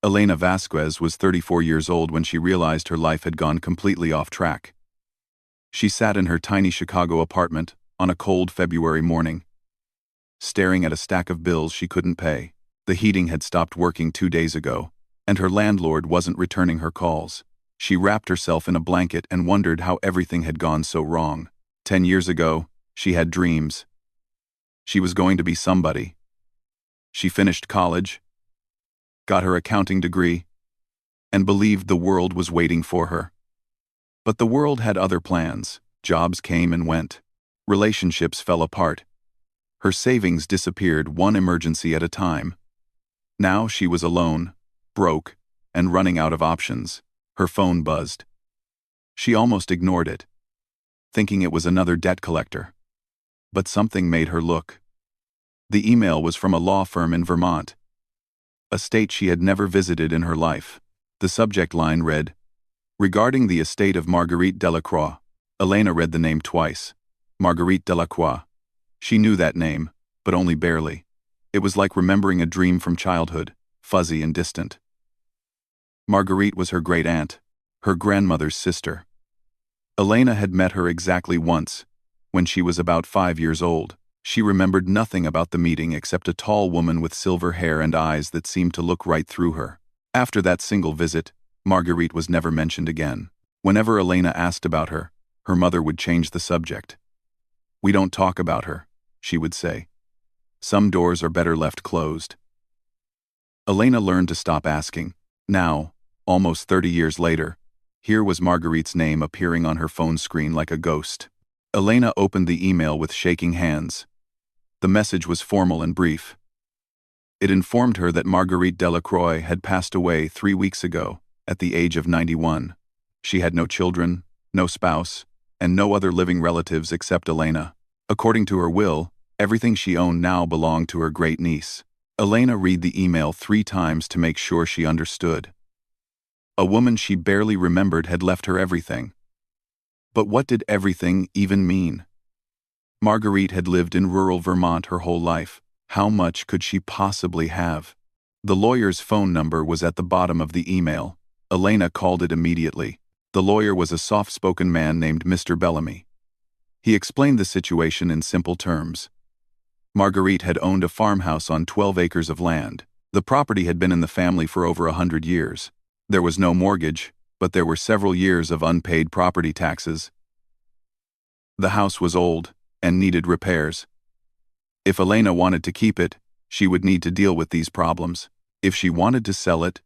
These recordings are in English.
Elena Vasquez was 34 years old when she realized her life had gone completely off track. She sat in her tiny Chicago apartment on a cold February morning, staring at a stack of bills she couldn't pay. The heating had stopped working 2 days ago, and her landlord wasn't returning her calls. She wrapped herself in a blanket and wondered how everything had gone so wrong. 10 years ago, she had dreams. She was going to be somebody. She finished college, got her accounting degree, and believed the world was waiting for her. But the world had other plans. Jobs came and went. Relationships fell apart. Her savings disappeared one emergency at a time. Now she was alone, broke, and running out of options. Her phone buzzed. She almost ignored it, thinking it was another debt collector. But something made her look. The email was from a law firm in Vermont, a state she had never visited in her life. The subject line read, "Regarding the estate of Marguerite Delacroix." Elena read the name twice. Marguerite Delacroix. She knew that name, but only barely. It was like remembering a dream from childhood, fuzzy and distant. Marguerite was her great-aunt, her grandmother's sister. Elena had met her exactly once, when she was about 5 years old. She remembered nothing about the meeting except a tall woman with silver hair and eyes that seemed to look right through her. After that single visit, Marguerite was never mentioned again. Whenever Elena asked about her, her mother would change the subject. "We don't talk about her," she would say. "Some doors are better left closed." Elena learned to stop asking. Now, almost 30 years later, here was Marguerite's name appearing on her phone screen like a ghost. Elena opened the email with shaking hands. The message was formal and brief. It informed her that Marguerite Delacroix had passed away 3 weeks ago, at the age of 91. She had no children, no spouse, and no other living relatives except Elena. According to her will, everything she owned now belonged to her great-niece. Elena read the email 3 times to make sure she understood. A woman she barely remembered had left her everything. But what did everything even mean? Marguerite had lived in rural Vermont her whole life. How much could she possibly have? The lawyer's phone number was at the bottom of the email. Elena called it immediately. The lawyer was a soft-spoken man named Mr. Bellamy. He explained the situation in simple terms. Marguerite had owned a farmhouse on 12 acres of land. The property had been in the family for over 100 years. There was no mortgage, but there were several years of unpaid property taxes. The house was old and needed repairs. If Elena wanted to keep it, she would need to deal with these problems. If she wanted to sell it,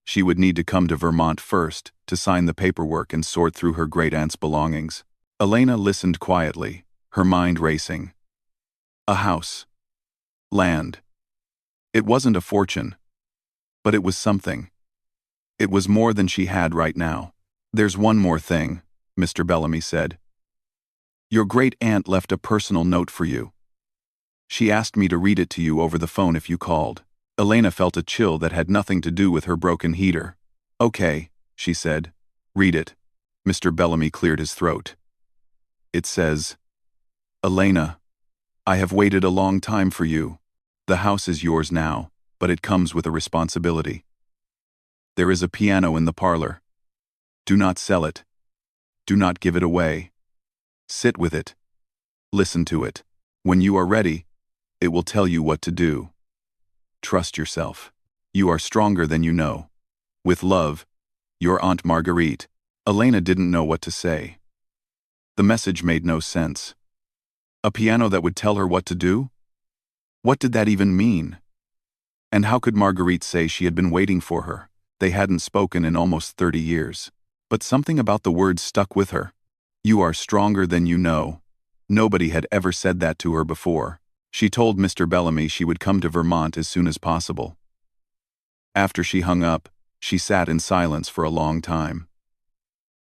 she would need to come to Vermont first to sign the paperwork and sort through her great-aunt's belongings. Elena listened quietly, her mind racing. A house. Land. It wasn't a fortune, but it was something. It was more than she had right now. "There's one more thing," Mr. Bellamy said. "Your great-aunt left a personal note for you. She asked me to read it to you over the phone if you called." Elena felt a chill that had nothing to do with her broken heater. "Okay," she said. "Read it." Mr. Bellamy cleared his throat. It says, "Elena, I have waited a long time for you. The house is yours now, but it comes with a responsibility. There is a piano in the parlor. Do not sell it. Do not give it away. Sit with it. Listen to it. When you are ready, it will tell you what to do. Trust yourself. You are stronger than you know. With love, your Aunt Marguerite." Elena didn't know what to say. The message made no sense. A piano that would tell her what to do? What did that even mean? And how could Marguerite say she had been waiting for her? They hadn't spoken in almost 30 years. But something about the words stuck with her. You are stronger than you know. Nobody had ever said that to her before. She told Mr. Bellamy she would come to Vermont as soon as possible. After she hung up, she sat in silence for a long time.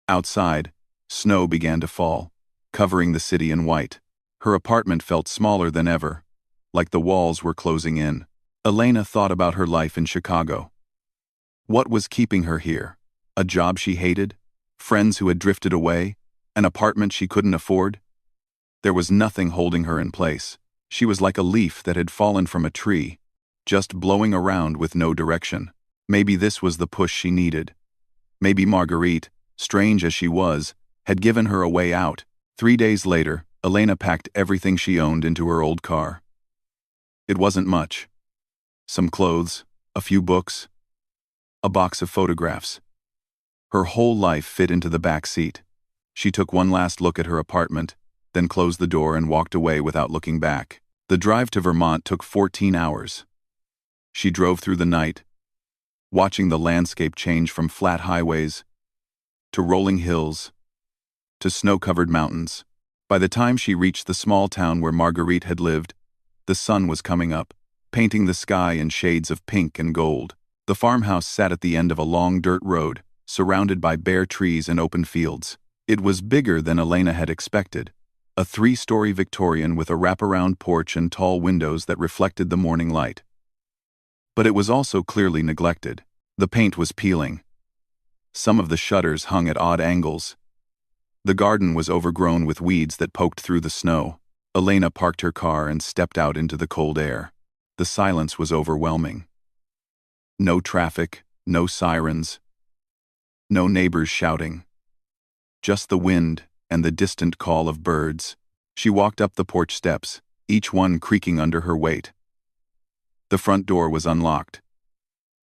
Outside, snow began to fall, covering the city in white. Her apartment felt smaller than ever, like the walls were closing in. Elena thought about her life in Chicago. What was keeping her here? A job she hated? Friends who had drifted away? An apartment she couldn't afford? There was nothing holding her in place. She was like a leaf that had fallen from a tree, just blowing around with no direction. Maybe this was the push she needed. Maybe Marguerite, strange as she was, had given her a way out. 3 days later, Elena packed everything she owned into her old car. It wasn't much. Some clothes, a few books, a box of photographs. Her whole life fit into the back seat. She took one last look at her apartment, then closed the door and walked away without looking back. The drive to Vermont took 14 hours. She drove through the night, watching the landscape change from flat highways to rolling hills to snow-covered mountains. By the time she reached the small town where Marguerite had lived, the sun was coming up, painting the sky in shades of pink and gold. The farmhouse sat at the end of a long dirt road, surrounded by bare trees and open fields. It was bigger than Elena had expected, a 3-story Victorian with a wraparound porch and tall windows that reflected the morning light. But it was also clearly neglected. The paint was peeling. Some of the shutters hung at odd angles. The garden was overgrown with weeds that poked through the snow. Elena parked her car and stepped out into the cold air. The silence was overwhelming. No traffic, no sirens, no neighbors shouting. Just the wind and the distant call of birds. She walked up the porch steps, each one creaking under her weight. The front door was unlocked.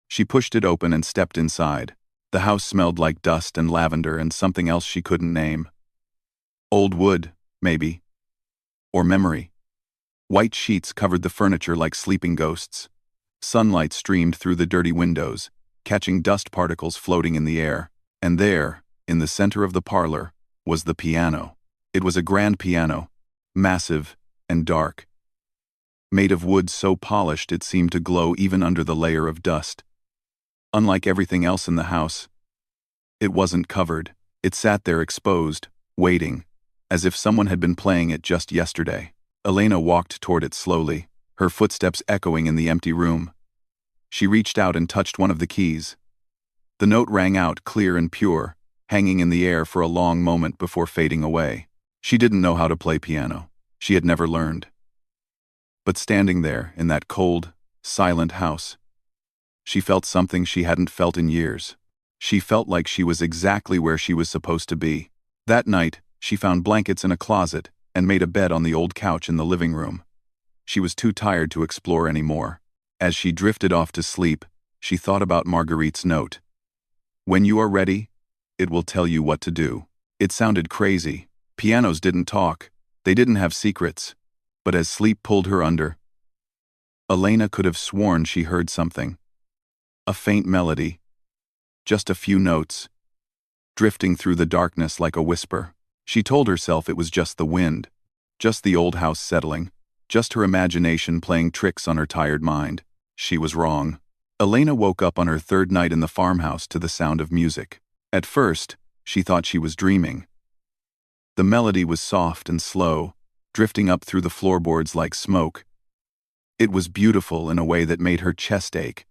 She pushed it open and stepped inside. The house smelled like dust and lavender and something else she couldn't name. Old wood, maybe. Or memory. White sheets covered the furniture like sleeping ghosts. Sunlight streamed through the dirty windows, catching dust particles floating in the air. And there, in the center of the parlor, was the piano. It was a grand piano, massive and dark. Made of wood so polished it seemed to glow even under the layer of dust. Unlike everything else in the house, it wasn't covered. It sat there exposed, waiting, as if someone had been playing it just yesterday. Elena walked toward it slowly, her footsteps echoing in the empty room. She reached out and touched one of the keys. The note rang out clear and pure, hanging in the air for a long moment before fading away. She didn't know how to play piano. She had never learned. But standing there, in that cold, silent house, she felt something she hadn't felt in years. She felt like she was exactly where she was supposed to be. That night, she found blankets in a closet and made a bed on the old couch in the living room. She was too tired to explore anymore. As she drifted off to sleep, she thought about Marguerite's note. When you are ready, it will tell you what to do. It sounded crazy. Pianos didn't talk. They didn't have secrets. But as sleep pulled her under, Elena could have sworn she heard something. A faint melody. Just a few notes. Drifting through the darkness like a whisper. She told herself it was just the wind. Just the old house settling. Just her imagination playing tricks on her tired mind. She was wrong. Elena woke up on her third night in the farmhouse to the sound of music. At first, she thought she was dreaming. The melody was soft and slow, drifting up through the floorboards like smoke. It was beautiful in a way that made her chest ache.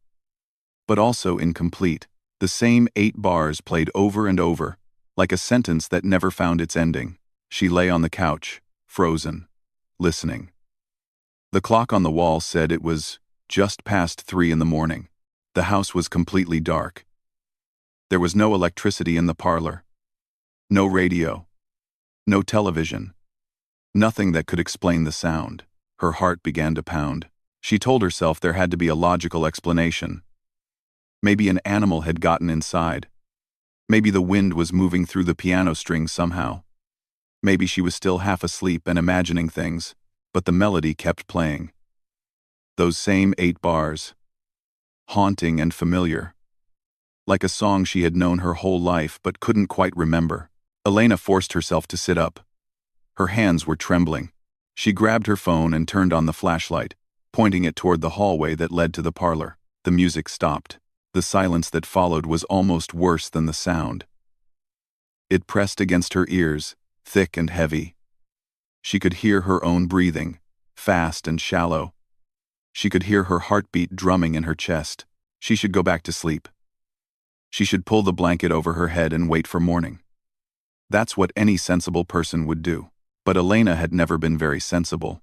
But also incomplete. The same 8 bars played over and over, like a sentence that never found its ending. She lay on the couch, frozen, listening. The clock on the wall said it was just past 3 in the morning. The house was completely dark. There was no electricity in the parlor. No radio. No television. Nothing that could explain the sound. Her heart began to pound. She told herself there had to be a logical explanation. Maybe an animal had gotten inside. Maybe the wind was moving through the piano strings somehow. Maybe she was still half asleep and imagining things, but the melody kept playing. Those same 8 bars. Haunting and familiar. Like a song she had known her whole life but couldn't quite remember. Elena forced herself to sit up. Her hands were trembling. She grabbed her phone and turned on the flashlight, pointing it toward the hallway that led to the parlor. The music stopped. The silence that followed was almost worse than the sound. It pressed against her ears, thick and heavy. She could hear her own breathing, fast and shallow. She could hear her heartbeat drumming in her chest. She should go back to sleep. She should pull the blanket over her head and wait for morning. That's what any sensible person would do. But Elena had never been very sensible.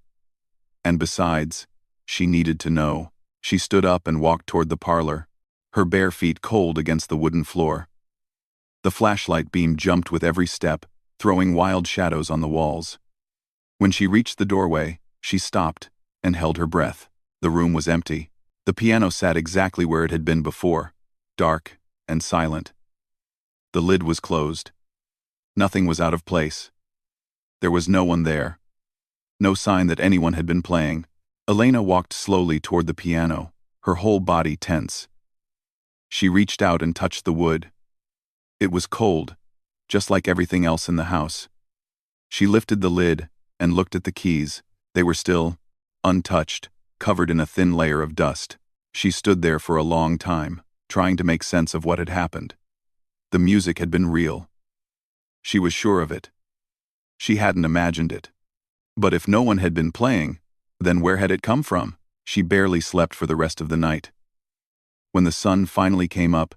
And besides, she needed to know. She stood up and walked toward the parlor. her bare feet cold against the wooden floor. The flashlight beam jumped with every step, throwing wild shadows on the walls. When she reached the doorway, she stopped and held her breath. The room was empty. The piano sat exactly where it had been before, dark and silent. The lid was closed. Nothing was out of place. There was no one there. No sign that anyone had been playing. Elena walked slowly toward the piano, her whole body tense. She reached out and touched the wood. It was cold, just like everything else in the house. She lifted the lid and looked at the keys. They were still untouched, covered in a thin layer of dust. She stood there for a long time, trying to make sense of what had happened. The music had been real. She was sure of it. She hadn't imagined it. But if no one had been playing, then where had it come from? She barely slept for the rest of the night. When the sun finally came up,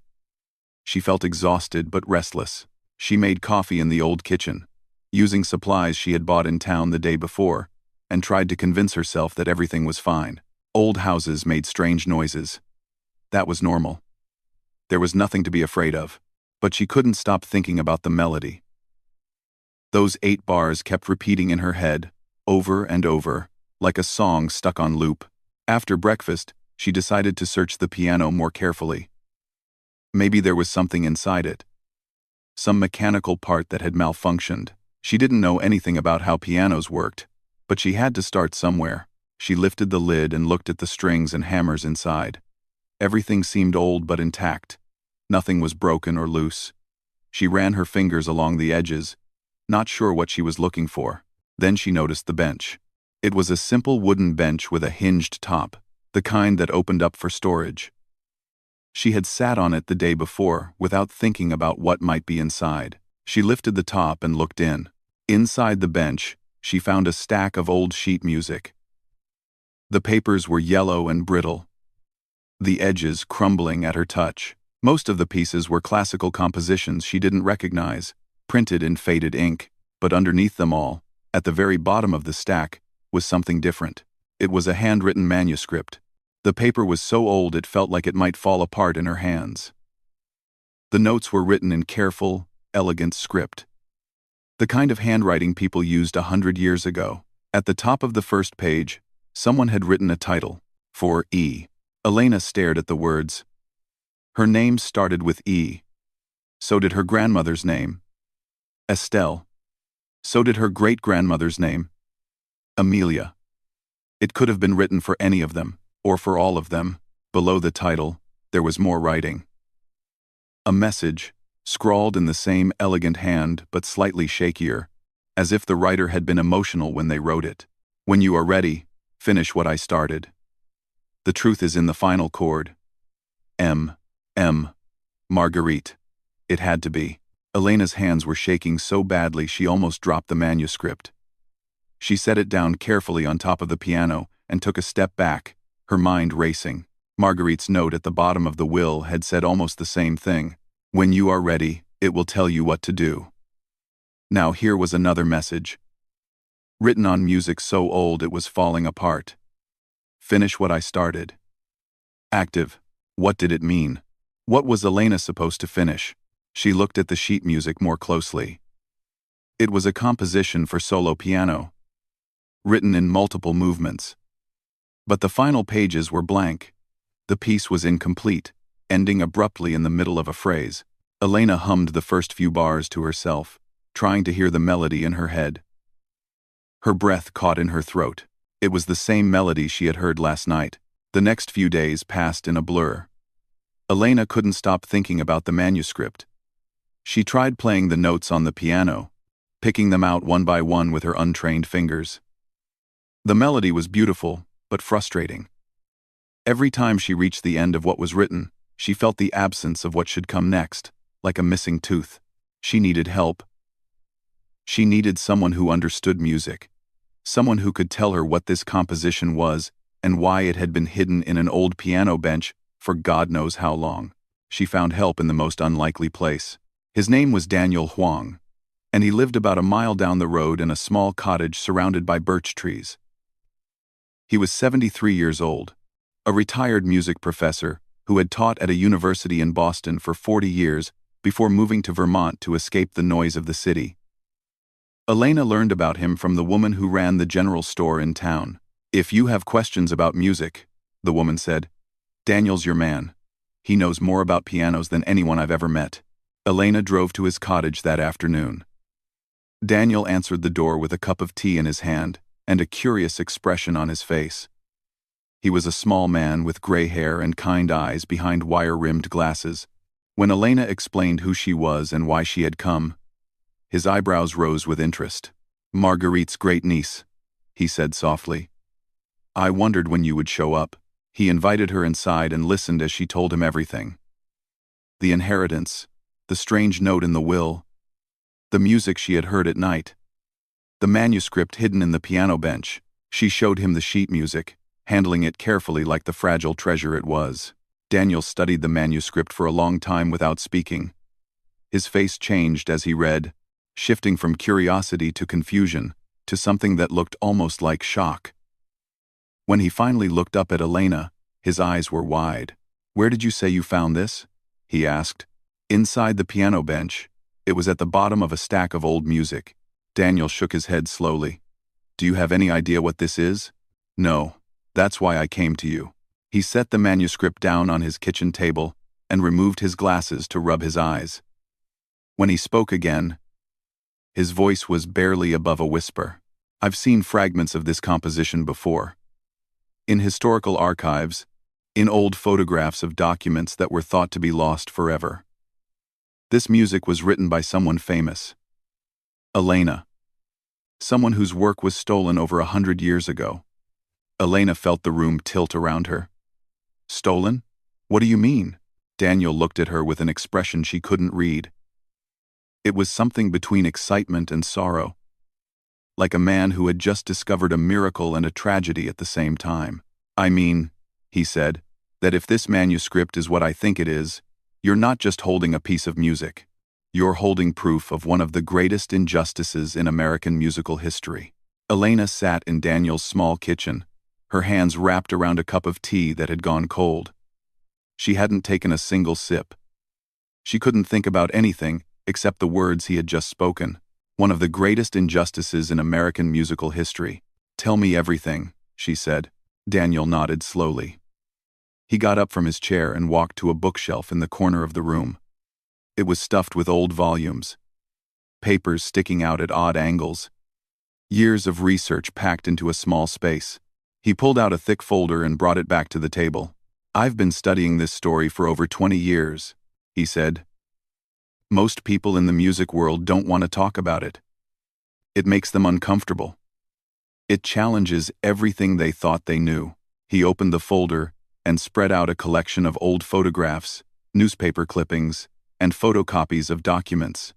she felt exhausted but restless. She made coffee in the old kitchen, using supplies she had bought in town the day before, and tried to convince herself that everything was fine. Old houses made strange noises. That was normal. There was nothing to be afraid of, but she couldn't stop thinking about the melody. Those 8 bars kept repeating in her head, over and over, like a song stuck on loop. After breakfast, she decided to search the piano more carefully. Maybe there was something inside it. Some mechanical part that had malfunctioned. She didn't know anything about how pianos worked, but she had to start somewhere. She lifted the lid and looked at the strings and hammers inside. Everything seemed old but intact. Nothing was broken or loose. She ran her fingers along the edges, not sure what she was looking for. Then she noticed the bench. It was a simple wooden bench with a hinged top, the kind that opened up for storage. She had sat on it the day before without thinking about what might be inside. She lifted the top and looked in. Inside the bench, she found a stack of old sheet music. The papers were yellow and brittle, the edges crumbling at her touch. Most of the pieces were classical compositions she didn't recognize, printed in faded ink, but underneath them all, at the very bottom of the stack, was something different. It was a handwritten manuscript. The paper was so old it felt like it might fall apart in her hands. The notes were written in careful, elegant script. The kind of handwriting people used 100 years ago. At the top of the first page, someone had written a title, for E. Elena stared at the words. Her name started with E. So did her grandmother's name, Estelle. So did her great-grandmother's name, Amelia. It could have been written for any of them, or for all of them. Below the title, there was more writing. A message, scrawled in the same elegant hand but slightly shakier, as if the writer had been emotional when they wrote it. When you are ready, finish what I started. The truth is in the final chord. M. Marguerite. It had to be. Elena's hands were shaking so badly she almost dropped the manuscript. She set it down carefully on top of the piano and took a step back, her mind racing. Marguerite's note at the bottom of the will had said almost the same thing. When you are ready, it will tell you what to do. Now here was another message, written on music so old it was falling apart. Finish what I started. Active. What did it mean? What was Elena supposed to finish? She looked at the sheet music more closely. It was a composition for solo piano, written in multiple movements. But the final pages were blank. The piece was incomplete, ending abruptly in the middle of a phrase. Elena hummed the first few bars to herself, trying to hear the melody in her head. Her breath caught in her throat. It was the same melody she had heard last night. The next few days passed in a blur. Elena couldn't stop thinking about the manuscript. She tried playing the notes on the piano, picking them out one by one with her untrained fingers. The melody was beautiful, but frustrating. Every time she reached the end of what was written, she felt the absence of what should come next, like a missing tooth. She needed help. She needed someone who understood music, someone who could tell her what this composition was and why it had been hidden in an old piano bench for God knows how long. She found help in the most unlikely place. His name was Daniel Huang, and he lived about a mile down the road in a small cottage surrounded by birch trees. He was 73 years old, a retired music professor who had taught at a university in Boston for 40 years before moving to Vermont to escape the noise of the city. Elena learned about him from the woman who ran the general store in town. "If you have questions about music," the woman said, "Daniel's your man. He knows more about pianos than anyone I've ever met." Elena drove to his cottage that afternoon. Daniel answered the door with a cup of tea in his hand and a curious expression on his face. He was a small man with gray hair and kind eyes behind wire-rimmed glasses. When Elena explained who she was and why she had come, his eyebrows rose with interest. "Marguerite's great niece," he said softly. "I wondered when you would show up." He invited her inside and listened as she told him everything. The inheritance, the strange note in the will, the music she had heard at night, the manuscript hidden in the piano bench. She showed him the sheet music, handling it carefully like the fragile treasure it was. Daniel studied the manuscript for a long time without speaking. His face changed as he read, shifting from curiosity to confusion, to something that looked almost like shock. When he finally looked up at Elena, his eyes were wide. "Where did you say you found this?" he asked. "Inside the piano bench. It was at the bottom of a stack of old music." Daniel shook his head slowly. "Do you have any idea what this is?" "No. That's why I came to you." He set the manuscript down on his kitchen table and removed his glasses to rub his eyes. When he spoke again, his voice was barely above a whisper. "I've seen fragments of this composition before. In historical archives, in old photographs of documents that were thought to be lost forever. This music was written by someone famous. Elena. Someone whose work was stolen over 100 years ago." Elena felt the room tilt around her. "Stolen? What do you mean?" Daniel looked at her with an expression she couldn't read. It was something between excitement and sorrow, like a man who had just discovered a miracle and a tragedy at the same time. "I mean," he said, "that if this manuscript is what I think it is, you're not just holding a piece of music. You're holding proof of one of the greatest injustices in American musical history." Elena sat in Daniel's small kitchen, her hands wrapped around a cup of tea that had gone cold. She hadn't taken a single sip. She couldn't think about anything except the words he had just spoken. One of the greatest injustices in American musical history. "Tell me everything," she said. Daniel nodded slowly. He got up from his chair and walked to a bookshelf in the corner of the room. It was stuffed with old volumes, papers sticking out at odd angles, years of research packed into a small space. He pulled out a thick folder and brought it back to the table. "I've been studying this story for over 20 years, he said. "Most people in the music world don't want to talk about it. It makes them uncomfortable. It challenges everything they thought they knew." He opened the folder and spread out a collection of old photographs, newspaper clippings, and photocopies of documents.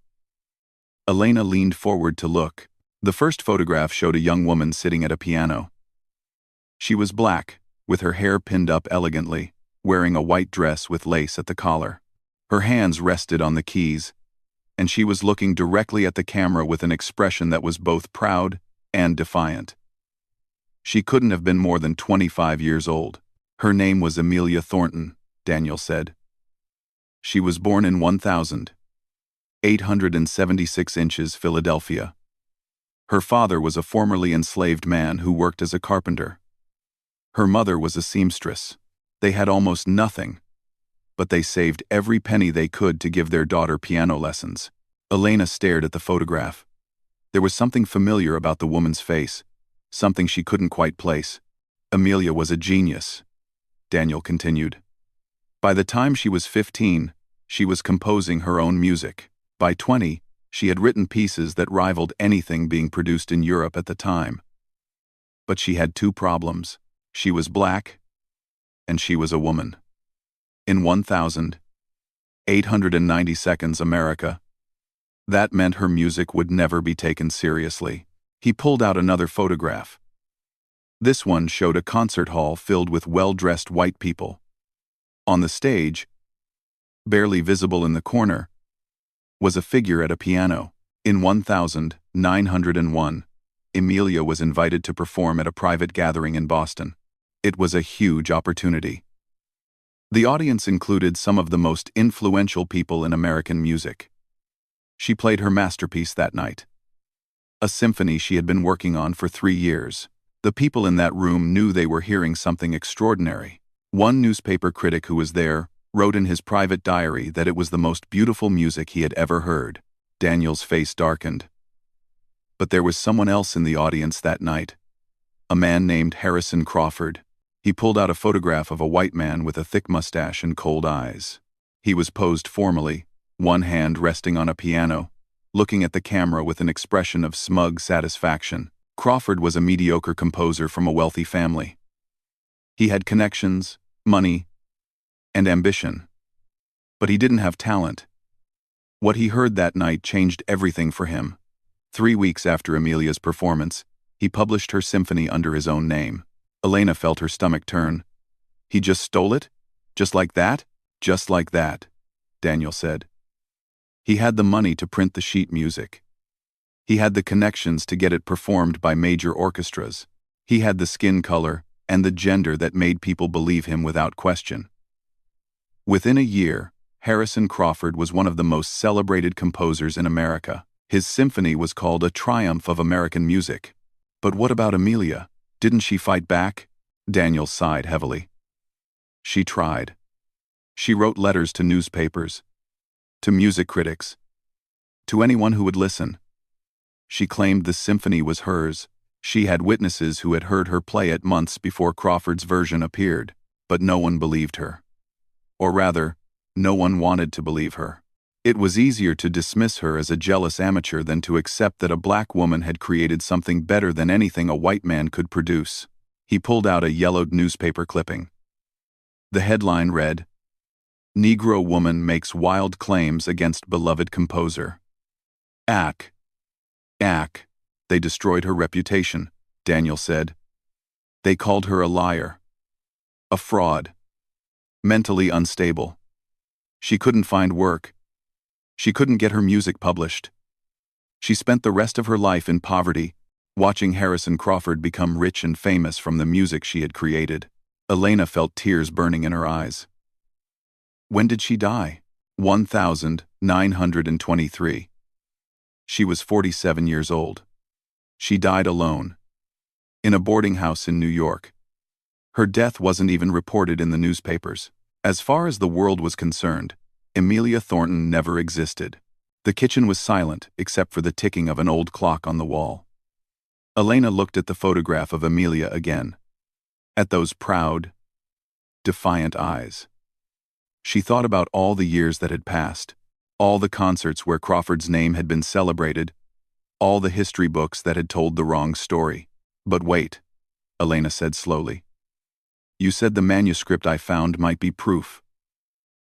Elena leaned forward to look. The first photograph showed a young woman sitting at a piano. She was black, with her hair pinned up elegantly, wearing a white dress with lace at the collar. Her hands rested on the keys, and she was looking directly at the camera with an expression that was both proud and defiant. She couldn't have been more than 25 years old. "Her name was Amelia Thornton," Daniel said. "She was born in 1876 inches, Philadelphia. Her father was a formerly enslaved man who worked as a carpenter. Her mother was a seamstress. They had almost nothing, but they saved every penny they could to give their daughter piano lessons." Elena stared at the photograph. There was something familiar about the woman's face, something she couldn't quite place. "Amelia was a genius," Daniel continued. "By the time she was 15, she was composing her own music. By 20, she had written pieces that rivaled anything being produced in Europe at the time. But she had two problems. She was black, and she was a woman. In 1890 seconds America. That meant her music would never be taken seriously." He pulled out another photograph. This one showed a concert hall filled with well-dressed white people. On the stage, barely visible in the corner, was a figure at a piano. In 1901, Amelia was invited to perform at a private gathering in Boston. It was a huge opportunity. The audience included some of the most influential people in American music. She played her masterpiece that night. A symphony she had been working on for 3 years. The people in that room knew they were hearing something extraordinary. One newspaper critic who was there wrote in his private diary that it was the most beautiful music he had ever heard. Daniel's face darkened. But there was someone else in the audience that night. A man named Harrison Crawford. He pulled out a photograph of a white man with a thick mustache and cold eyes. He was posed formally, one hand resting on a piano, looking at the camera with an expression of smug satisfaction. Crawford was a mediocre composer from a wealthy family. He had connections, money, and ambition. But he didn't have talent. What he heard that night changed everything for him. 3 weeks after Amelia's performance, he published her symphony under his own name. Elena felt her stomach turn. He just stole it? Just like that? Just like that, Daniel said. He had the money to print the sheet music. He had the connections to get it performed by major orchestras. He had the skin color and the gender that made people believe him without question. Within a year, Harrison Crawford was one of the most celebrated composers in America. His symphony was called a triumph of American music. But what about Amelia? Didn't she fight back? Daniel sighed heavily. She tried. She wrote letters to newspapers, to music critics, to anyone who would listen. She claimed the symphony was hers. She had witnesses who had heard her play it months before Crawford's version appeared, but no one believed her. Or rather, no one wanted to believe her. It was easier to dismiss her as a jealous amateur than to accept that a black woman had created something better than anything a white man could produce. He pulled out a yellowed newspaper clipping. The headline read, "Negro woman makes wild claims against beloved composer." Ack. They destroyed her reputation, Daniel said. They called her a liar. A fraud. Mentally unstable. She couldn't find work. She couldn't get her music published. She spent the rest of her life in poverty, watching Harrison Crawford become rich and famous from the music she had created. Elena felt tears burning in her eyes. When did she die? 1923. She was 47 years old. She died alone, in a boarding house in New York. Her death wasn't even reported in the newspapers. As far as the world was concerned, Amelia Thornton never existed. The kitchen was silent except for the ticking of an old clock on the wall. Elena looked at the photograph of Amelia again. At those proud, defiant eyes. She thought about all the years that had passed, all the concerts where Crawford's name had been celebrated, all the history books that had told the wrong story. But wait, Elena said slowly. You said the manuscript I found might be proof.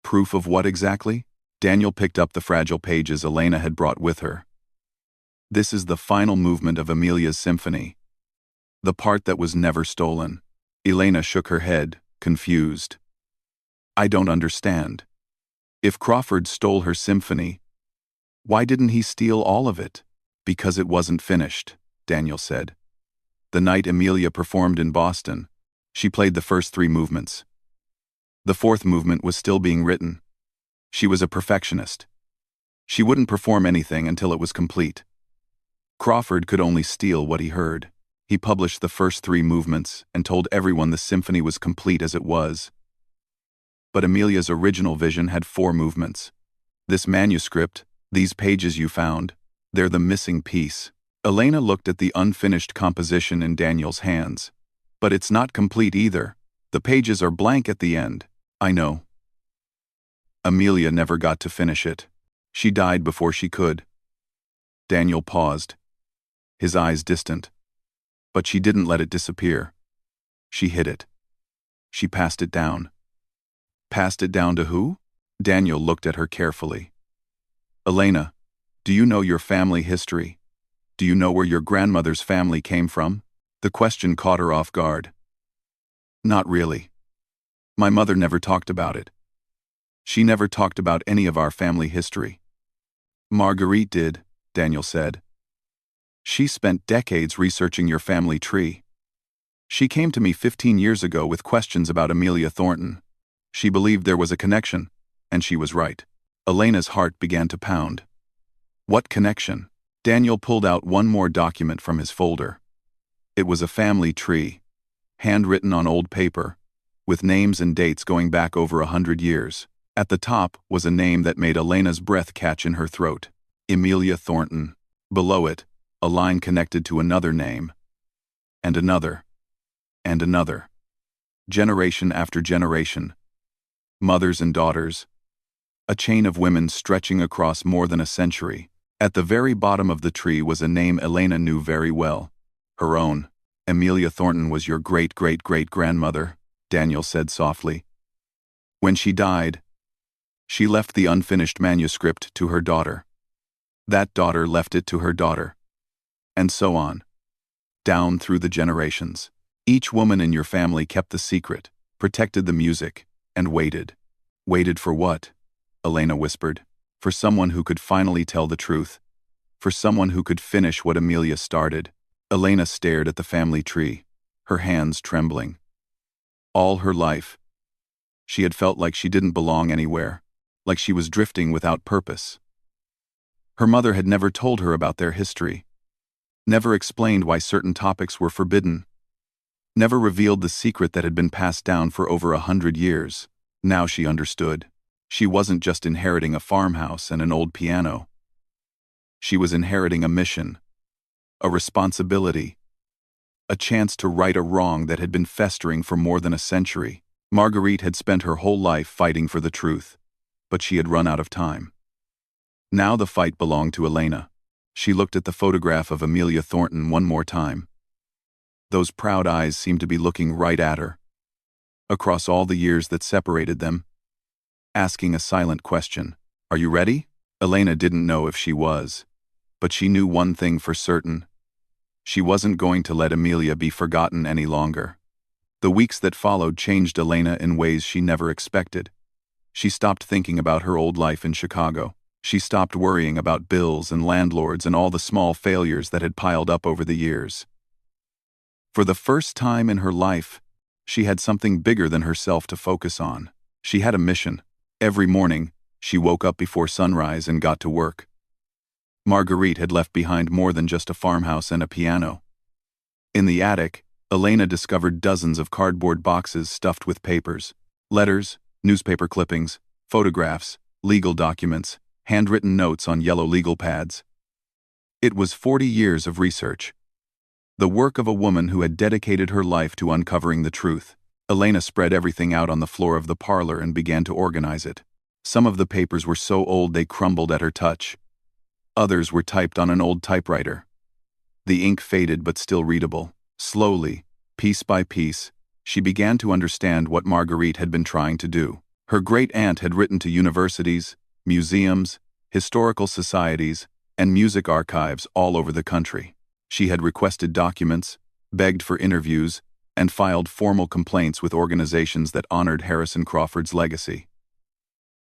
Proof of what exactly? Daniel picked up the fragile pages Elena had brought with her. This is the final movement of Amelia's symphony. The part that was never stolen. Elena shook her head, confused. I don't understand. If Crawford stole her symphony, why didn't he steal all of it? Because it wasn't finished, Daniel said. The night Amelia performed in Boston, she played the first 3 movements. The 4th movement was still being written. She was a perfectionist. She wouldn't perform anything until it was complete. Crawford could only steal what he heard. He published the first 3 movements and told everyone the symphony was complete as it was. But Amelia's original vision had 4 movements. This manuscript, these pages you found, they're the missing piece. Elena looked at the unfinished composition in Daniel's hands. But it's not complete either. The pages are blank at the end. I know. Amelia never got to finish it. She died before she could. Daniel paused, his eyes distant. But she didn't let it disappear. She hid it. She passed it down. Passed it down to who? Daniel looked at her carefully. Elena, do you know your family history? Do you know where your grandmother's family came from? The question caught her off guard. Not really. My mother never talked about it. She never talked about any of our family history. Marguerite did, Daniel said. She spent decades researching your family tree. She came to me 15 years ago with questions about Amelia Thornton. She believed there was a connection, and she was right. Elena's heart began to pound. What connection? Daniel pulled out one more document from his folder. It was a family tree, handwritten on old paper, with names and dates going back over 100 years. At the top was a name that made Elena's breath catch in her throat. Amelia Thornton. Below it, a line connected to another name. And another. And another. Generation after generation. Mothers and daughters. A chain of women stretching across more than a century. At the very bottom of the tree was a name Elena knew very well. Her own. Amelia Thornton was your great-great-great-grandmother, Daniel said softly. When she died, she left the unfinished manuscript to her daughter. That daughter left it to her daughter. And so on. Down through the generations. Each woman in your family kept the secret, protected the music, and waited. Waited for what? Elena whispered. For someone who could finally tell the truth. For someone who could finish what Amelia started. Elena stared at the family tree, her hands trembling. All her life, she had felt like she didn't belong anywhere, like she was drifting without purpose. Her mother had never told her about their history, never explained why certain topics were forbidden, never revealed the secret that had been passed down for over 100 years. Now she understood. She wasn't just inheriting a farmhouse and an old piano. She was inheriting a mission, a responsibility, a chance to right a wrong that had been festering for more than a century. Marguerite had spent her whole life fighting for the truth, but she had run out of time. Now the fight belonged to Elena. She looked at the photograph of Amelia Thornton one more time. Those proud eyes seemed to be looking right at her, across all the years that separated them, asking a silent question. Are you ready? Elena didn't know if she was, but she knew one thing for certain. She wasn't going to let Amelia be forgotten any longer. The weeks that followed changed Elena in ways she never expected. She stopped thinking about her old life in Chicago. She stopped worrying about bills and landlords and all the small failures that had piled up over the years. For the first time in her life, she had something bigger than herself to focus on. She had a mission. Every morning, she woke up before sunrise and got to work. Marguerite had left behind more than just a farmhouse and a piano. In the attic, Elena discovered dozens of cardboard boxes stuffed with papers, letters, newspaper clippings, photographs, legal documents, handwritten notes on yellow legal pads. It was 40 years of research. The work of a woman who had dedicated her life to uncovering the truth. Elena spread everything out on the floor of the parlor and began to organize it. Some of the papers were so old they crumbled at her touch. Others were typed on an old typewriter. The ink faded but still readable. Slowly, piece by piece, she began to understand what Marguerite had been trying to do. Her great-aunt had written to universities, museums, historical societies, and music archives all over the country. She had requested documents, begged for interviews, and filed formal complaints with organizations that honored Harrison Crawford's legacy.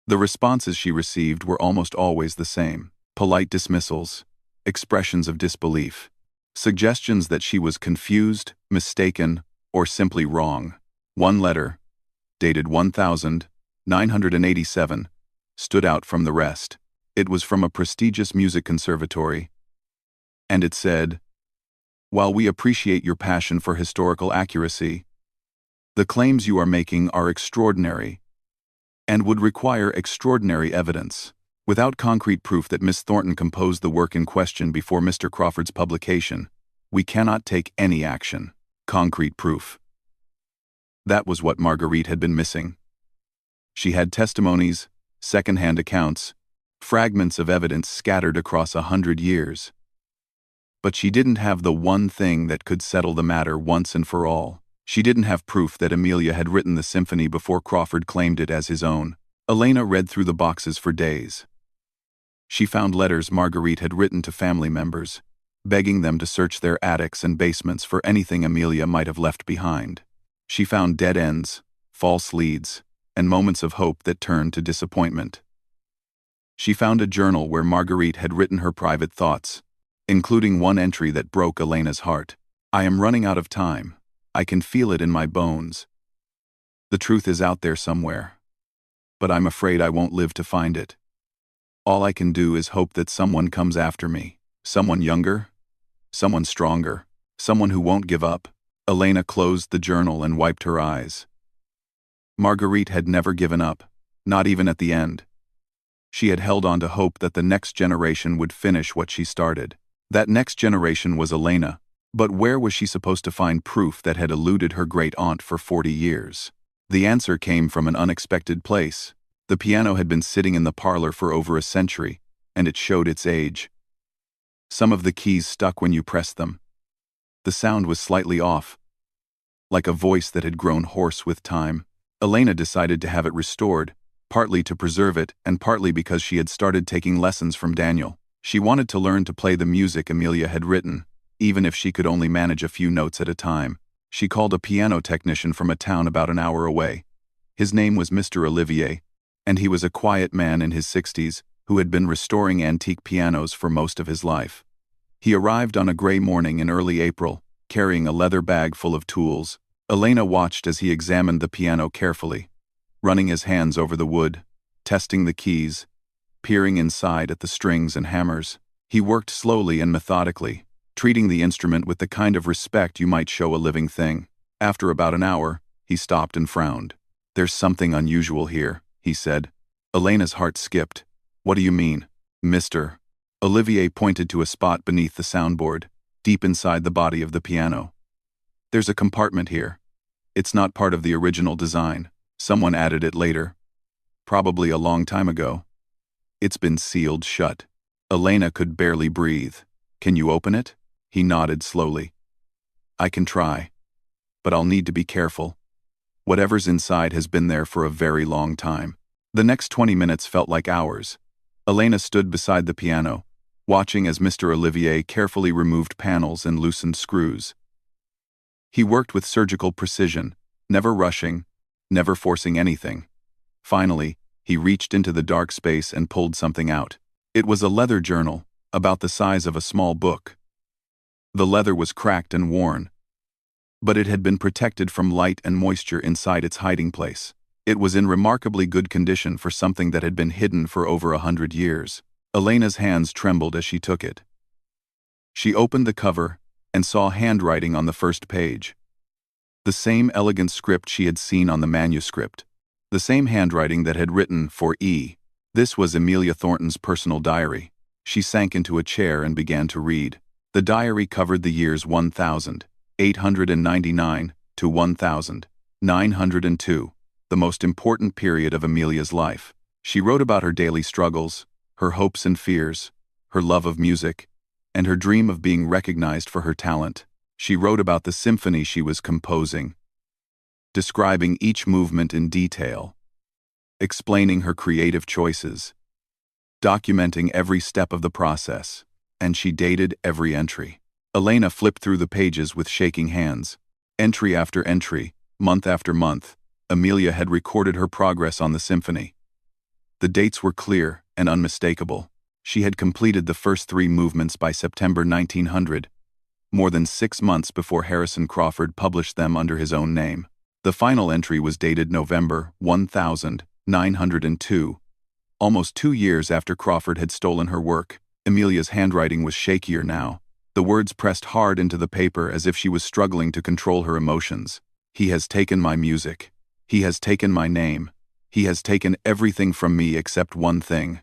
The responses she received were almost always the same. Polite dismissals, expressions of disbelief, suggestions that she was confused, mistaken, or simply wrong. One letter, dated 1987, stood out from the rest. It was from a prestigious music conservatory, and it said, "While we appreciate your passion for historical accuracy, the claims you are making are extraordinary and would require extraordinary evidence. Without concrete proof that Miss Thornton composed the work in question before Mr. Crawford's publication, we cannot take any action." Concrete proof. That was what Marguerite had been missing. She had testimonies, second-hand accounts, fragments of evidence scattered across 100 years. But she didn't have the one thing that could settle the matter once and for all. She didn't have proof that Amelia had written the symphony before Crawford claimed it as his own. Elena read through the boxes for days. She found letters Marguerite had written to family members, begging them to search their attics and basements for anything Amelia might have left behind. She found dead ends, false leads, and moments of hope that turned to disappointment. She found a journal where Marguerite had written her private thoughts, including one entry that broke Elena's heart. "I am running out of time. I can feel it in my bones. The truth is out there somewhere. But I'm afraid I won't live to find it. All I can do is hope that someone comes after me. Someone younger, someone stronger, someone who won't give up. Elena closed the journal and wiped her eyes. Marguerite had never given up, not even at the end. She had held on to hope that the next generation would finish what she started. That next generation was Elena, but where was she supposed to find proof that had eluded her great-aunt for 40 years? The answer came from an unexpected place. The piano had been sitting in the parlor for over a century, and it showed its age. Some of the keys stuck when you pressed them. The sound was slightly off, like a voice that had grown hoarse with time. Elena decided to have it restored, partly to preserve it and partly because she had started taking lessons from Daniel. She wanted to learn to play the music Amelia had written, even if she could only manage a few notes at a time. She called a piano technician from a town about an hour away. His name was Mr. Olivier, and he was a quiet man in his 60s who had been restoring antique pianos for most of his life. He arrived on a gray morning in early April, carrying a leather bag full of tools. Elena watched as he examined the piano carefully, running his hands over the wood, testing the keys, peering inside at the strings and hammers. He worked slowly and methodically, treating the instrument with the kind of respect you might show a living thing. After about an hour, he stopped and frowned. "There's something unusual here," he said. Elena's heart skipped. "What do you mean, Mr.?" Olivier pointed to a spot beneath the soundboard, deep inside the body of the piano. "There's a compartment here. It's not part of the original design. Someone added it later. Probably a long time ago. It's been sealed shut." Elena could barely breathe. "Can you open it?" He nodded slowly. "I can try. But I'll need to be careful. Whatever's inside has been there for a very long time." The next 20 minutes felt like hours. Elena stood beside the piano, watching as Mr. Olivier carefully removed panels and loosened screws. He worked with surgical precision, never rushing, never forcing anything. Finally, he reached into the dark space and pulled something out. It was a leather journal, about the size of a small book. The leather was cracked and worn, but it had been protected from light and moisture inside its hiding place. It was in remarkably good condition for something that had been hidden for over 100 years. Elena's hands trembled as she took it. She opened the cover and saw handwriting on the first page. The same elegant script she had seen on the manuscript. The same handwriting that had written for E. This was Amelia Thornton's personal diary. She sank into a chair and began to read. The diary covered the years 1899 to 1902, the most important period of Amelia's life. She wrote about her daily struggles, her hopes and fears, her love of music, and her dream of being recognized for her talent. She wrote about the symphony she was composing, describing each movement in detail, explaining her creative choices, documenting every step of the process, and she dated every entry. Elena flipped through the pages with shaking hands. Entry after entry, month after month, Amelia had recorded her progress on the symphony. The dates were clear and unmistakable. She had completed the first 3 movements by September 1900, more than 6 months before Harrison Crawford published them under his own name. The final entry was dated November 1902, almost 2 years after Crawford had stolen her work. Amelia's handwriting was shakier now. The words pressed hard into the paper as if she was struggling to control her emotions. "He has taken my music. He has taken my name. He has taken everything from me except one thing.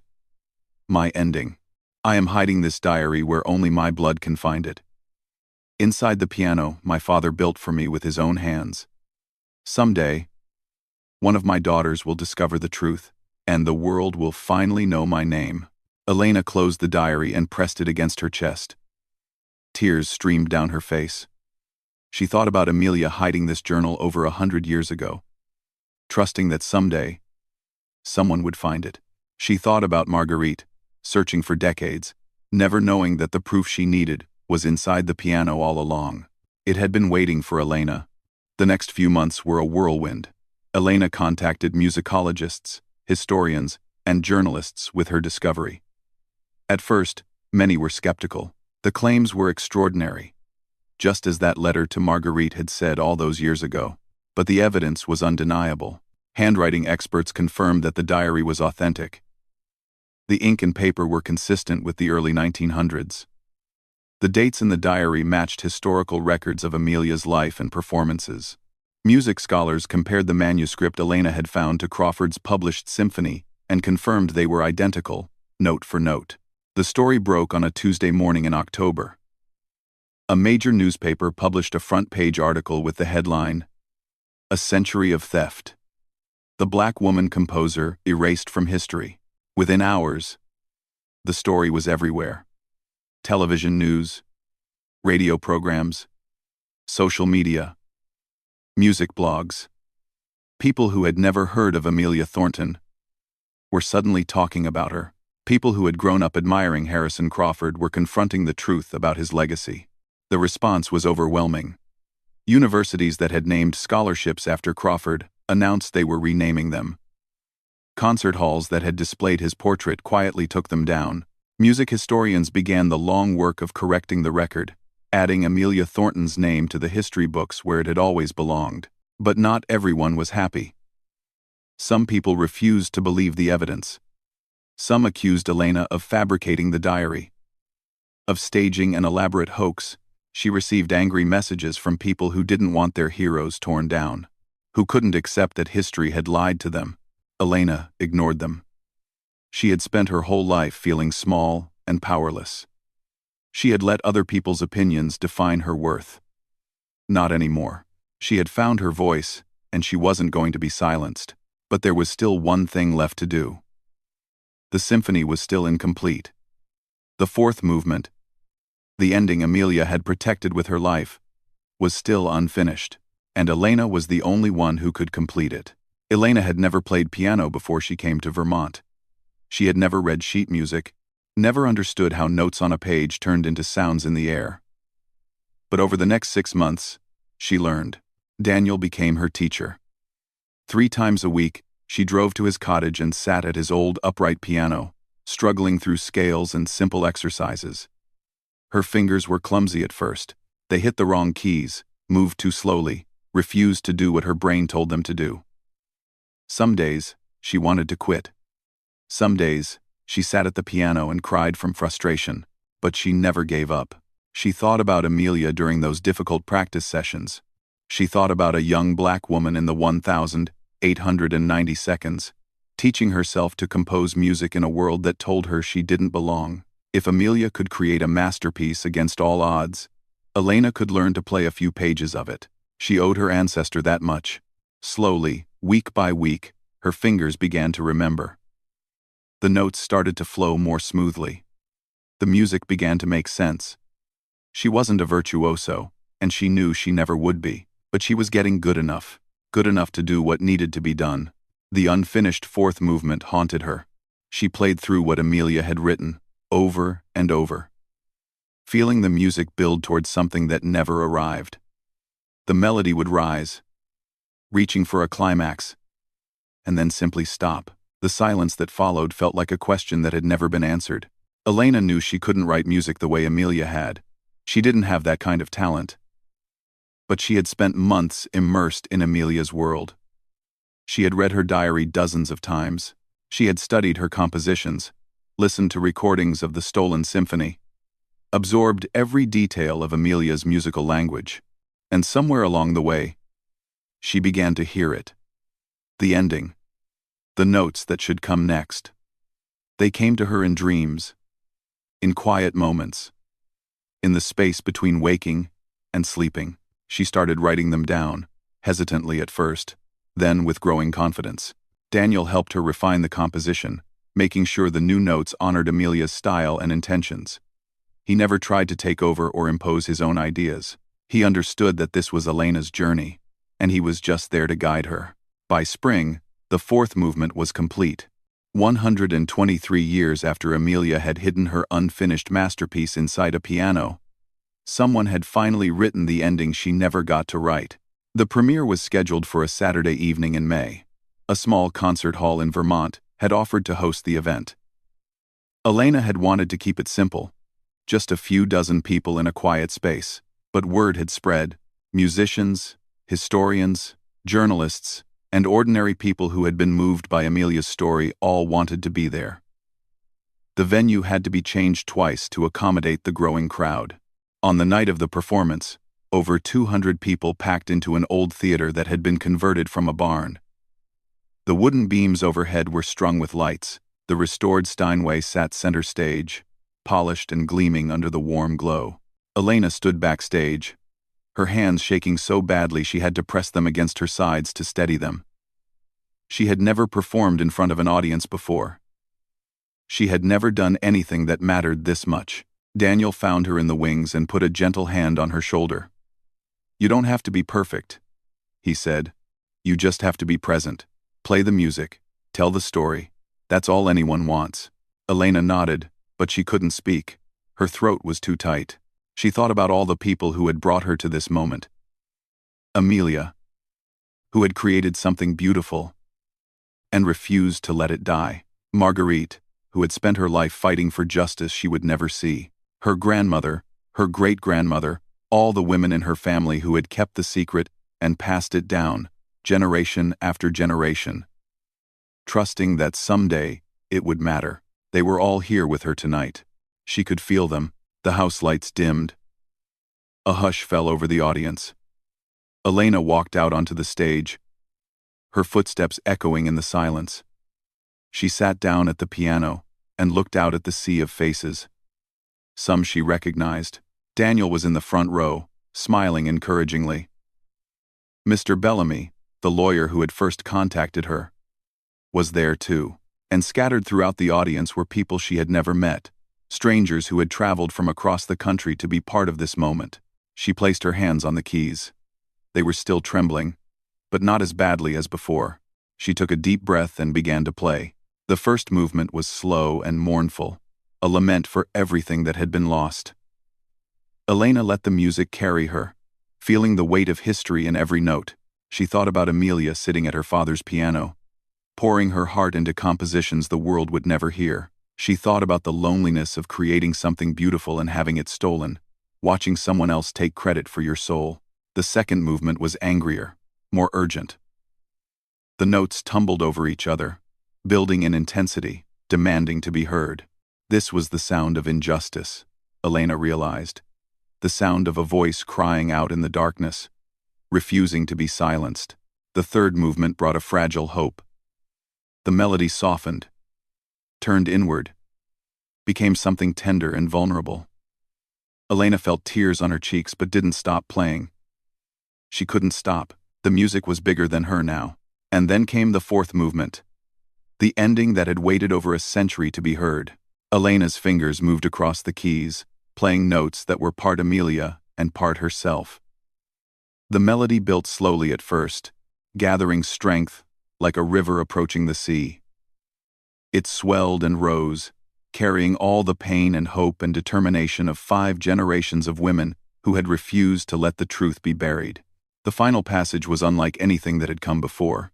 My ending. I am hiding this diary where only my blood can find it. Inside the piano my father built for me with his own hands. Someday, one of my daughters will discover the truth, and the world will finally know my name." Elena closed the diary and pressed it against her chest. Tears streamed down her face. She thought about Amelia hiding this journal over 100 years ago, trusting that someday, someone would find it. She thought about Marguerite, searching for decades, never knowing that the proof she needed was inside the piano all along. It had been waiting for Elena. The next few months were a whirlwind. Elena contacted musicologists, historians, and journalists with her discovery. At first, many were skeptical. The claims were extraordinary, just as that letter to Marguerite had said all those years ago. But the evidence was undeniable. Handwriting experts confirmed that the diary was authentic. The ink and paper were consistent with the early 1900s. The dates in the diary matched historical records of Amelia's life and performances. Music scholars compared the manuscript Elena had found to Crawford's published symphony and confirmed they were identical, note for note. The story broke on a Tuesday morning in October. A major newspaper published a front-page article with the headline, "A Century of Theft. The Black Woman Composer Erased from History." Within hours, the story was everywhere. Television news, radio programs, social media, music blogs. People who had never heard of Amelia Thornton were suddenly talking about her. People who had grown up admiring Harrison Crawford were confronting the truth about his legacy. The response was overwhelming. Universities that had named scholarships after Crawford announced they were renaming them. Concert halls that had displayed his portrait quietly took them down. Music historians began the long work of correcting the record, adding Amelia Thornton's name to the history books where it had always belonged. But not everyone was happy. Some people refused to believe the evidence. Some accused Elena of fabricating the diary, of staging an elaborate hoax. She received angry messages from people who didn't want their heroes torn down, who couldn't accept that history had lied to them. Elena ignored them. She had spent her whole life feeling small and powerless. She had let other people's opinions define her worth. Not anymore. She had found her voice, and she wasn't going to be silenced. But there was still one thing left to do. The symphony was still incomplete. The fourth movement, the ending Amelia had protected with her life, was still unfinished, and Elena was the only one who could complete it. Elena had never played piano before she came to Vermont. She had never read sheet music, never understood how notes on a page turned into sounds in the air. But over the next 6 months, she learned. Daniel became her teacher. 3 times a week, she drove to his cottage and sat at his old upright piano, struggling through scales and simple exercises. Her fingers were clumsy at first. They hit the wrong keys, moved too slowly, refused to do what her brain told them to do. Some days, she wanted to quit. Some days, she sat at the piano and cried from frustration, but she never gave up. She thought about Amelia during those difficult practice sessions. She thought about a young black woman in the 1,890 seconds, teaching herself to compose music in a world that told her she didn't belong. If Amelia could create a masterpiece against all odds, Elena could learn to play a few pages of it. She owed her ancestor that much. Slowly, week by week, her fingers began to remember. The notes started to flow more smoothly. The music began to make sense. She wasn't a virtuoso, and she knew she never would be, but she was getting good enough to do what needed to be done. The unfinished fourth movement haunted her. She played through what Amelia had written, over and over, feeling the music build towards something that never arrived. The melody would rise, reaching for a climax, and then simply stop. The silence that followed felt like a question that had never been answered. Elena knew she couldn't write music the way Amelia had. She didn't have that kind of talent. But she had spent months immersed in Amelia's world. She had read her diary dozens of times. She had studied her compositions, listened to recordings of the Stolen Symphony, absorbed every detail of Amelia's musical language, and somewhere along the way, she began to hear it. The ending. The notes that should come next. They came to her in dreams, in quiet moments, in the space between waking and sleeping. She started writing them down, hesitantly at first, then with growing confidence. Daniel helped her refine the composition, making sure the new notes honored Amelia's style and intentions. He never tried to take over or impose his own ideas. He understood that this was Elena's journey, and he was just there to guide her. By spring, the fourth movement was complete. 123 years after Amelia had hidden her unfinished masterpiece inside a piano, someone had finally written the ending she never got to write. The premiere was scheduled for a Saturday evening in May. A small concert hall in Vermont had offered to host the event. Elena had wanted to keep it simple, just a few dozen people in a quiet space, but word had spread. Musicians, historians, journalists, and ordinary people who had been moved by Amelia's story all wanted to be there. The venue had to be changed twice to accommodate the growing crowd. On the night of the performance, over 200 people packed into an old theater that had been converted from a barn. The wooden beams overhead were strung with lights. The restored Steinway sat center stage, polished and gleaming under the warm glow. Elena stood backstage, her hands shaking so badly she had to press them against her sides to steady them. She had never performed in front of an audience before. She had never done anything that mattered this much. Daniel found her in the wings and put a gentle hand on her shoulder. "You don't have to be perfect," he said. "You just have to be present. Play the music. Tell the story. That's all anyone wants." Elena nodded, but she couldn't speak. Her throat was too tight. She thought about all the people who had brought her to this moment. Amelia, who had created something beautiful and refused to let it die. Marguerite, who had spent her life fighting for justice she would never see. Her grandmother, her great-grandmother, all the women in her family who had kept the secret and passed it down, generation after generation, trusting that someday it would matter. They were all here with her tonight. She could feel them. The house lights dimmed. A hush fell over the audience. Elena walked out onto the stage, her footsteps echoing in the silence. She sat down at the piano and looked out at the sea of faces. Some she recognized. Daniel was in the front row, smiling encouragingly. Mr. Bellamy, the lawyer who had first contacted her, was there too. And scattered throughout the audience were people she had never met, strangers who had traveled from across the country to be part of this moment. She placed her hands on the keys. They were still trembling, but not as badly as before. She took a deep breath and began to play. The first movement was slow and mournful, a lament for everything that had been lost. Elena let the music carry her, feeling the weight of history in every note. She thought about Amelia sitting at her father's piano, pouring her heart into compositions the world would never hear. She thought about the loneliness of creating something beautiful and having it stolen, watching someone else take credit for your soul. The second movement was angrier, more urgent. The notes tumbled over each other, building in intensity, demanding to be heard. This was the sound of injustice, Elena realized. The sound of a voice crying out in the darkness, refusing to be silenced. The third movement brought a fragile hope. The melody softened, turned inward, became something tender and vulnerable. Elena felt tears on her cheeks but didn't stop playing. She couldn't stop. The music was bigger than her now. And then came the fourth movement, the ending that had waited over a century to be heard. Elena's fingers moved across the keys, playing notes that were part Amelia and part herself. The melody built slowly at first, gathering strength like a river approaching the sea. It swelled and rose, carrying all the pain and hope and determination of 5 generations of women who had refused to let the truth be buried. The final passage was unlike anything that had come before.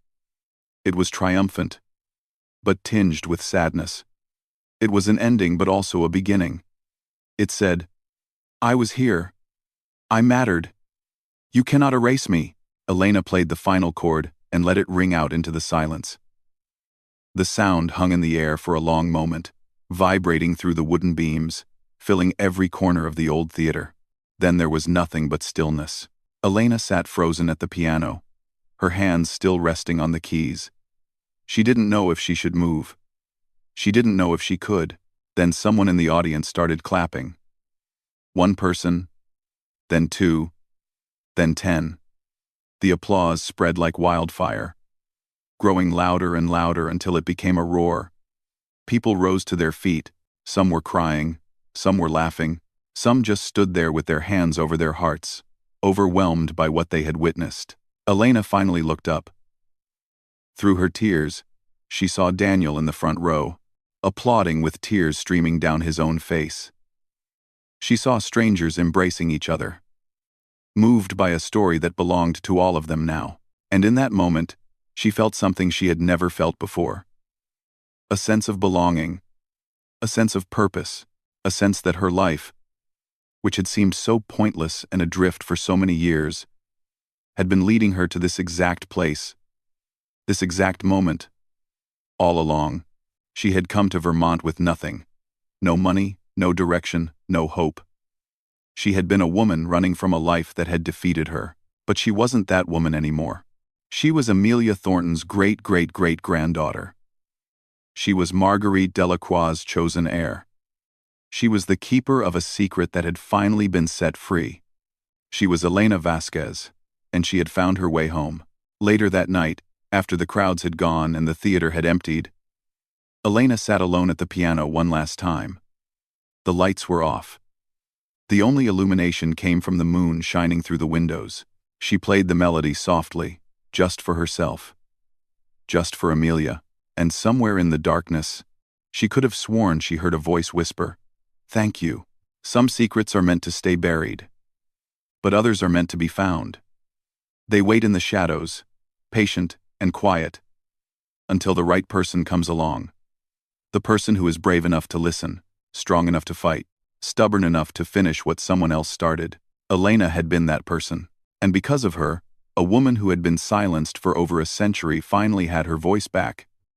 It was triumphant, but tinged with sadness. It was an ending but also a beginning. It said, "I was here. I mattered. You cannot erase me." Elena played the final chord and let it ring out into the silence. The sound hung in the air for a long moment, vibrating through the wooden beams, filling every corner of the old theater. Then there was nothing but stillness. Elena sat frozen at the piano, her hands still resting on the keys. She didn't know if she should move. She didn't know if she could. Then someone in the audience started clapping. One person, then 2, then 10. The applause spread like wildfire, growing louder and louder until it became a roar. People rose to their feet. Some were crying, some were laughing, some just stood there with their hands over their hearts, overwhelmed by what they had witnessed. Elena finally looked up. Through her tears, she saw Daniel in the front row, applauding with tears streaming down his own face. She saw strangers embracing each other, moved by a story that belonged to all of them now. And in that moment, she felt something she had never felt before. A sense of belonging, a sense of purpose, a sense that her life, which had seemed so pointless and adrift for so many years, had been leading her to this exact place, this exact moment. All along, she had come to Vermont with nothing. No money, no direction, no hope. She had been a woman running from a life that had defeated her, but she wasn't that woman anymore. She was Amelia Thornton's great-great-great-granddaughter. She was Marguerite Delacroix's chosen heir. She was the keeper of a secret that had finally been set free. She was Elena Vasquez, and she had found her way home. Later that night, after the crowds had gone and the theater had emptied, Elena sat alone at the piano one last time. The lights were off. The only illumination came from the moon shining through the windows. She played the melody softly, just for herself. Just for Amelia. And somewhere in the darkness, she could have sworn she heard a voice whisper, "Thank you." Some secrets are meant to stay buried, but others are meant to be found. They wait in the shadows, patient and quiet, until the right person comes along. The person who is brave enough to listen, strong enough to fight, stubborn enough to finish what someone else started. Elena had been that person. And because of her, a woman who had been silenced for over a century finally had her voice back.